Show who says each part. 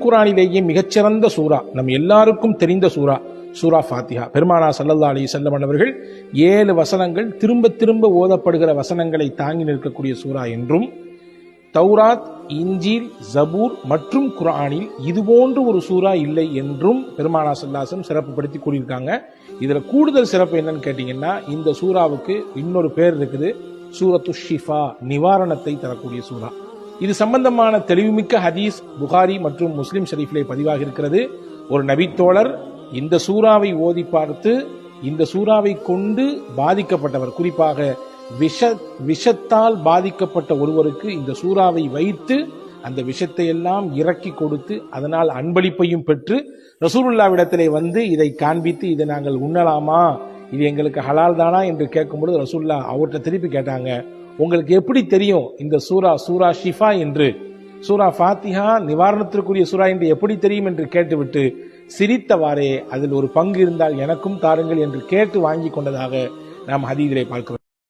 Speaker 1: குர்ஆனிலேயே மிகச்சிறந்த சூரா, நம் எல்லாருக்கும் தெரிந்த சூரா சூரா ஃபாத்திஹா. பெருமானா ஸல்லல்லாஹு அலைஹி வஸல்லம் அவர்கள் 7 வசனங்கள் திரும்ப திரும்ப ஓதப்படுகிற வசனங்களை தாங்கி நிற்கக்கூடிய சூரா என்றும், தௌராத், இன்ஜீல், ஜபூர் மற்றும் குர்ஆனில் இதுபோன்று ஒரு சூரா இல்லை என்றும் பெருமானா ஸல்லல்லாஹு அலைஹி வஸல்லம் சிறப்புப்படுத்தி கூறியிருக்காங்க. இதுல கூடுதல் சிறப்பு என்னன்னு கேட்டீங்கன்னா, இந்த சூராவுக்கு இன்னொரு பேர் இருக்குது, சூரத்து ஷிஃபா, நிவாரணத்தை தரக்கூடிய சூரா. இது சம்பந்தமான தெளிவுமிக்க ஹதீஸ் புகாரி மற்றும் முஸ்லிம் ஷரீஃபிலே பதிவாக இருக்கிறது. ஒரு நபித்தோழர் இந்த சூறாவை ஓதி பார்த்து, இந்த சூறாவை கொண்டு பாதிக்கப்பட்டவர், குறிப்பாக விஷத்தால் பாதிக்கப்பட்ட ஒருவருக்கு இந்த சூறாவை வைத்து அந்த விஷத்தை எல்லாம் இறக்கி கொடுத்து அதனால் அன்பளிப்பையும் பெற்று ரசூலுல்லாவிடத்திலே வந்து இதை காண்பித்து, இதை நாங்கள் உண்ணலாமா, இது எங்களுக்கு ஹலால் தானா என்று கேட்கும்பொழுது ரசூலுல்லா அவர்கிட்ட திருப்பி கேட்டாங்க, உங்களுக்கு எப்படி தெரியும் இந்த சூரா ஷிஃபா என்று, சூரா ஃபாத்திஹா நிவாரணத்திற்குரிய சூரா என்று எப்படி தெரியும் என்று கேட்டுவிட்டு சிரித்தவாறே அதில் ஒரு பங்கு இருந்தால் எனக்கும் தாருங்கள் என்று கேட்டு வாங்கி கொண்டதாக நாம் ஹதீஸிலே பார்க்கிறோம்.